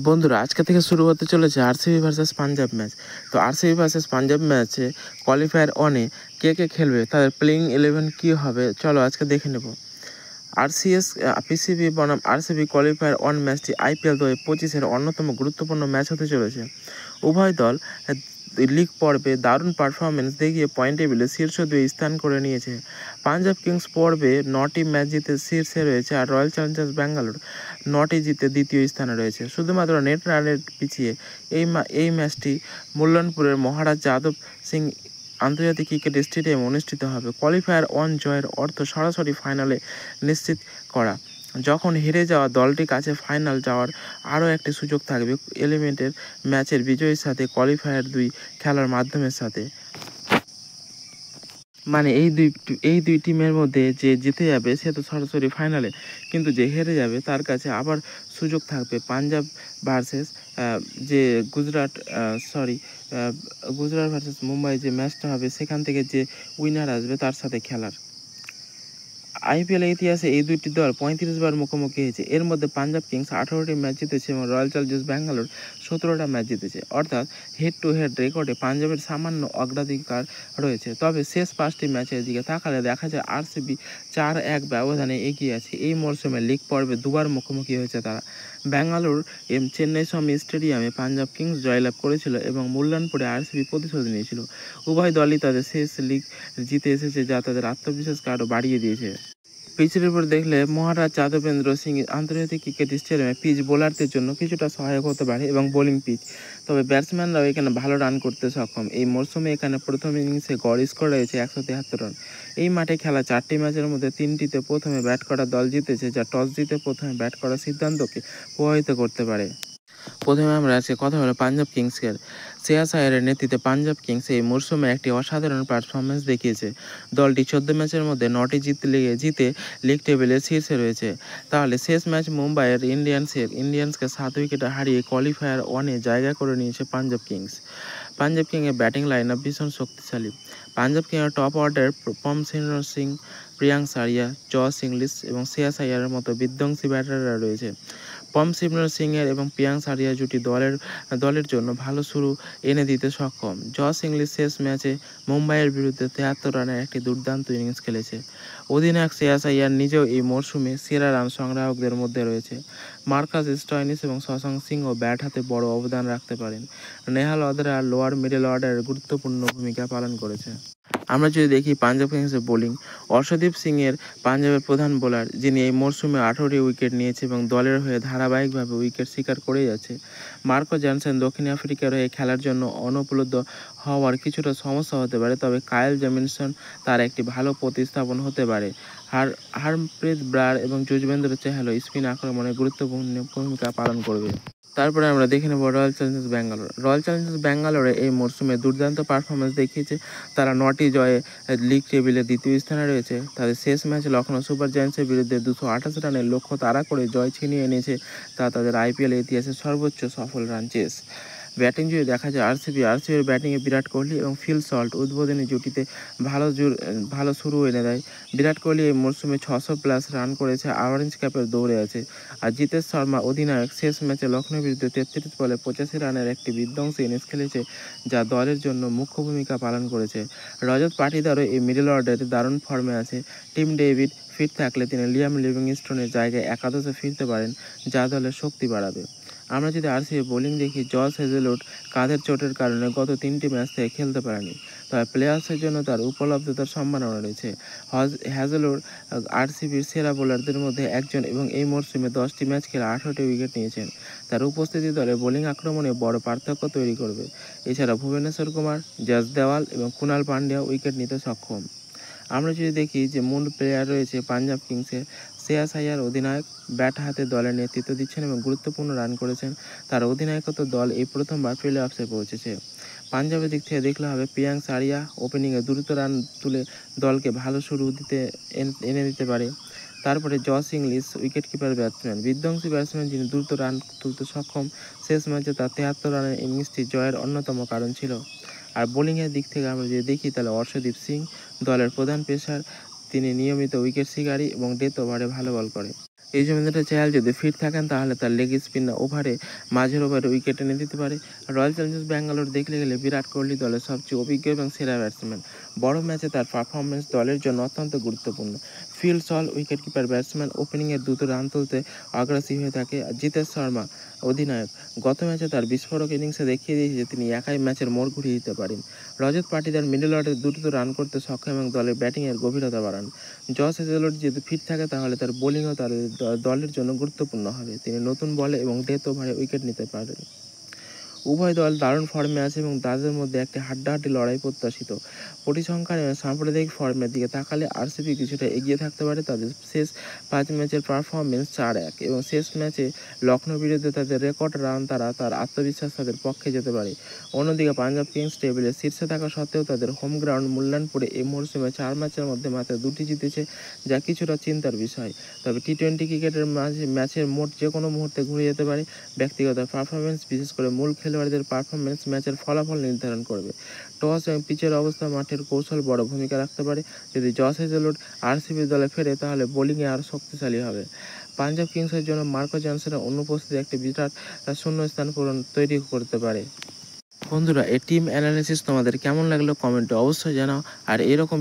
বন্ধুরা, আজকে থেকে শুরু হতে চলেছে আরসিবি ভার্সেস পাঞ্জাব ম্যাচ। তো আরসিবি ভার্সেস পাঞ্জাব ম্যাচে কোয়ালিফায়ার ওয়ানে কে খেলবে, তাদের প্লেইং 11 কী হবে, চলো আজকে দেখে নেব। পিসিবি বনাম আরসিবি কোয়ালিফায়ার ওয়ান ম্যাচটি IPL 2025-এর অন্যতম গুরুত্বপূর্ণ ম্যাচ হতে চলেছে। উভয় দল লিগ পর্বে দারুণ পারফরমেন্স দেখিয়ে পয়েন্ট টেবিলে শীর্ষ 2 স্থান করে নিয়েছে। পাঞ্জাব কিংস পর্বে 9টি ম্যাচ জিতে শীর্ষে রয়েছে, আর রয়্যাল চ্যালেঞ্জার্স ব্যাঙ্গালোর 9টি জিতে দ্বিতীয় স্থানে রয়েছে। শুধুমাত্র নেট রানের পিছিয়ে এই ম্যাচটি মুল্লানপুরের মহারাজ যাদব সিং আন্তর্জাতিক ক্রিকেট স্টেডিয়ামে অনুষ্ঠিত হবে। কোয়ালিফায়ার ওয়ান জয়ের অর্থ সরাসরি ফাইনালে নিশ্চিত করা। যখন হেরে যাওয়া দলটির কাছে ফাইনাল যাওয়ার আরও একটি সুযোগ থাকবে এলিমিনেটর ম্যাচের বিজয়ীর সাথে কোয়ালিফায়ার 2 খেলার মাধ্যমের সাথে। মানে এই দুই টিমের মধ্যে যে জিতে যাবে সে তো সরাসরি ফাইনালে, কিন্তু যে হেরে যাবে তার কাছে আবার সুযোগ থাকবে পাঞ্জাব ভার্সেস যে গুজরাট ভার্সেস মুম্বাই যে ম্যাচটা হবে সেখান থেকে যে উইনার আসবে তার সাথে খেলার। IPL ইতিহাসে এই দুইটি দল 35 বার মুখোমুখি হয়েছে। এর মধ্যে পাঞ্জাব কিংস 18টি ম্যাচ জিতেছে এবং রয়্যাল চ্যালেঞ্জার্স ব্যাঙ্গালোর 17টা ম্যাচ জিতেছে। অর্থাৎ হেড টু হেড রেকর্ডে পাঞ্জাবের সামান্য অগ্রাধিকার রয়েছে। তবে শেষ 5টি ম্যাচের দিকে তাকালে দেখা যায় আরসিবি 4-1 ব্যবধানে এগিয়ে আছে। এই মরশুমে লিগ পর্বে দুবার মুখোমুখি হয়েছে তারা। ব্যাঙ্গালোর চেন্নাই স্টেডিয়ামে পাঞ্জাব কিংস জয়লাভ করেছিল এবং মুল্লানপুরে আরসিবি প্রতিশোধ নিয়েছিল। উভয় দলই তাদের শেষ লিগ জিতে এসেছে, যা তাদের আত্মবিশ্বাসকে আরও বাড়িয়ে দিয়েছে। পিচের উপর দেখলে মহারাজ যাদবেন্দ্র সিং আন্তর্জাতিক ক্রিকেট স্টেডিয়ামে পিচ বোলারদের জন্য কিছুটা সহায়ক হতে পারে এবং বোলিং পিচ, তবে ব্যাটসম্যানরাও এখানে ভালো রান করতে সক্ষম। এই মরশুমে এখানে প্রথম ইনিংসে গড় স্কোর রয়েছে 173 রান। এই মাঠে খেলা 4টি ম্যাচের মধ্যে 3টিতে প্রথমে ব্যাট করা দল জিতেছে, যা টস জিতে প্রথমে ব্যাট করার সিদ্ধান্তকে প্রভাবিত করতে পারে। প্রথমে আমরা আজকে কথা বলে পাঞ্জাব কিংসের। শ্রেয়াস আয়ারের নেতৃত্বে পাঞ্জাব কিংস এই মরশুমে একটি অসাধারণ পারফরমেন্স দেখিয়েছে। দলটি 14 ম্যাচের মধ্যে 9টি জিতে লিগ টেবিলের শীর্ষে রয়েছে। তাহলে শেষ ম্যাচ মুম্বাইয়ের ইন্ডিয়ান্সকে 7 উইকেটে হারিয়ে কোয়ালিফায়ার ওয়ানে জায়গা করে নিয়েছে পাঞ্জাব কিংস। পাঞ্জাব কিংয়ের ব্যাটিং লাইন আপ ভীষণ শক্তিশালী। পাঞ্জাব কিংয়ের top order Prabhsimran Singh, Priyansh Arya, Josh Inglis এবং শ্রেয়াস আয়ারের মতো বিধ্বংসী ব্যাটাররা রয়েছে। পমসিমরন সিংয়ের এবং প্রিয়াঙ্ক সারিয়া জুটি দলের জন্য ভালো শুরু এনে দিতে সক্ষম। জস ইংলিশ শেষ ম্যাচে মুম্বাইয়ের বিরুদ্ধে 73 রানের একটি দুর্দান্ত ইনিংস খেলেছে। অধিনায়ক শ্রেয়াস আয়ার নিজেও এই মরশুমে সেরা রান সংগ্রাহকদের মধ্যে রয়েছে। মার্কাস স্টয়নিস এবং শশাঙ্ক সিংও ব্যাট হাতে বড় অবদান রাখতে পারেন। নেহাল ওয়াদ্রা লোয়ার মিডল অর্ডারের গুরুত্বপূর্ণ ভূমিকা পালন করেছে। আমরা যদি দেখি পাঞ্জাব কিংসের বোলিং, অর্শদীপ সিংয়ের পাঞ্জাবের প্রধান বোলার, যিনি এই মরশুমে 18টি উইকেট নিয়েছে এবং দলের হয়ে ধারাবাহিকভাবে উইকেট শিকার করে যাচ্ছে। মার্কো জনসন দক্ষিণ আফ্রিকার হয়ে খেলার জন্য অনুপলব্ধ হওয়ার কিছুটা সমস্যা হতে পারে, তবে কায়েল জেমিনসন তার একটি ভালো প্রতিস্থাপন হতে পারে। হারমপ্রীত ব্রার এবং যুজবেন্দ্র চেহাল স্পিন আক্রমণে গুরুত্বপূর্ণ ভূমিকা পালন করবে। তারপরে আমরা দেখে নেব royal Challengers Bangalore. Royal Challengers ব্যাঙ্গালোরে এই মরশুমে দুর্দান্ত পারফরমেন্স দেখিয়েছে। তারা 9টি জয়ে লিগ টেবিলে দ্বিতীয় স্থানে রয়েছে। তাদের শেষ ম্যাচে লখনৌ সুপার জায়ান্টসের বিরুদ্ধে 228 রানের লক্ষ্য তাড়া করে জয় ছিনিয়ে এনেছে, তা তাদের IPL ইতিহাসের সর্বোচ্চ সফল রান চেস। ব্যাটিং যদি দেখা যায় আরসিবির ব্যাটিংয়ে বিরাট কোহলি এবং ফিল সল্ট উদ্বোধনী জুটিতে ভালো শুরু এনে দেয়। বিরাট কোহলি এই মরশুমে 600+ রান করেছে, অরেঞ্জ ক্যাপের দৌড়ে আছে। আর জিতেশ শর্মা অধিনায়ক শেষ ম্যাচে লখনৌর বিরুদ্ধে 33 বলে 85 রানের একটি বিধ্বংসী ইনিংস খেলেছে, যা দলের জন্য মুখ্য ভূমিকা পালন করেছে। রজত পাটিদারও এই মিডল অর্ডারে দারুণ ফর্মে আছে। টিম ডেভিড ফিট থাকলে তিনি লিয়াম লিভিংস্টোনের জায়গায় একাদশে ফিরতে পারেন, যা দলের শক্তি বাড়াবে। আমরা যদি আরসিবি বোলিং দেখি, জস হেজেলউড কাঁধের চোটের কারণে গত 3টি ম্যাচ থেকে খেলতে পারেনি, তবে প্লেয়ার্সের জন্য তার উপলব্ধতার সম্ভাবনা রয়েছে। হেজেলউড আরসিবির সেরা বোলারদের মধ্যে একজন এবং এই মরশুমে 10টি ম্যাচ খেলে 18টি উইকেট নিয়েছেন। তার উপস্থিতি দলে বোলিং আক্রমণে বড় পার্থক্য তৈরি করবে। এছাড়া ভুবনেশ্বর কুমার, জসদেওয়াল এবং কুণাল পান্ডিয়া উইকেট নিতে সক্ষম। আমরা যদি দেখি যে মূল প্লেয়ার রয়েছে পাঞ্জাব কিংসের, শ্রেয়াস আয়ার অধিনায়ক, ব্যাট হাতে দলের নেতৃত্ব দিচ্ছেন এবং গুরুত্বপূর্ণ রান করেছেন। তার অধিনায়কত্ব দল এই প্রথমবার প্লে অফসে পৌঁছেছে। পাঞ্জাবের দিক থেকে দেখলে হবে প্রিয়াঙ্ক সারিয়া ওপেনিংয়ে দ্রুত রান তুলে দলকে ভালো শুরু এনে দিতে পারে। তারপরে জস ইংলিশ উইকেটকিপার ব্যাটসম্যান, বিধ্বংসী ব্যাটসম্যান যিনি দ্রুত রান তুলতে সক্ষম। শেষ ম্যাচে তার 73 রানের ইনিংসটি জয়ের অন্যতম কারণ ছিল। আর বোলিংয়ের দিক থেকে আমরা যদি দেখি তাহলে অর্শদীপ সিং দলের প্রধান পেসার, তিনি নিয়মিত উইকেট শিকারী এবং ডেথ ওভারে ভালো বল করে। যুজবেন্দ্র চাহাল যদি ফিট থাকেন তাহলে তার লেগ স্পিন ওভারে মাঝের ওভারে উইকেট এনে দিতে পারে। রয়্যাল চ্যালেঞ্জার্স ব্যাঙ্গালোর দেখলে গেলে বিরাট কোহলি দলের সবচেয়ে অভিজ্ঞ এবং সেরা ব্যাটসম্যান। বড় ম্যাচে তার পারফরমেন্স দলের জন্য অত্যন্ত গুরুত্বপূর্ণ। Phil Salt wicket keeper batsman, ওপেনিংয়ে দ্রুত রান তুলতে অগ্রাসী হয়ে থাকে। জিতেশ শর্মা অধিনায়ক, গত ম্যাচে তার বিস্ফোরক ইনিংসে দেখিয়ে দিয়েছে যে তিনি একাই ম্যাচের মোড় ঘুরিয়ে দিতে পারেন। রজত পাটিদার মিডল অর্ডারে দ্রুত রান করতে সক্ষম এবং দলের ব্যাটিংয়ের গভীরতা বাড়ান। জস হেজেলউড যদি ফিট থাকে তাহলে তার বোলিংও তার দলের জন্য গুরুত্বপূর্ণ হবে। তিনি নতুন বলে এবং ডেথ ওভারে উইকেট নিতে পারেন। উভয় দল দারুণ ফর্মে আছে এবং তাদের মধ্যে একটি হাড্ডাহাড্ডি লড়াই প্রত্যাশিত। পরিসংখ্যানে সাম্প্রদায়িক ফর্মের দিকে তাকালে আরসিবি কিছুটা এগিয়ে থাকতে পারে। তাদের শেষ 5 ম্যাচের পারফরমেন্স 4-1 এবং শেষ ম্যাচে লখনৌ বিরুদ্ধে তাদের রেকর্ড রান তার আত্মবিশ্বাস তাদের পক্ষে যেতে পারে। অন্যদিকে পাঞ্জাব কিংস টেবিলের শীর্ষে থাকা সত্ত্বেও তাদের হোম গ্রাউন্ড মূল্যায়নপুরে এই মরশুমে 4 ম্যাচের মধ্যে মাত্র 2টি জিতেছে, যা কিছুটা চিন্তার বিষয়। তবে টি-20 ক্রিকেটের ম্যাচের মোট যে কোনো মুহূর্তে ঘুরে যেতে পারে। ব্যক্তিগত পারফরমেন্স, বিশেষ করে মূল খেলোয়াড়দের পারফরমেন্স ম্যাচের ফলাফল নির্ধারণ করবে। টস এবং পিচের অবস্থা, মাঠের কৌশল বড় ভূমিকা রাখতে পারে। যদি জস হেজেলউড আরসিবি দলে ফেরে তাহলে বোলিংয়ে আরও শক্তিশালী হবে। পাঞ্জাব কিংসের জন্য মার্কো জনসনের অনুপস্থিতি একটি বিরাট শূন্যস্থান তৈরি করতে পারে। বন্ধুরা, এই টিম অ্যানালিসিস তোমাদের কেমন লাগলো কমেন্টে অবশ্যই জানাও। আর এরকম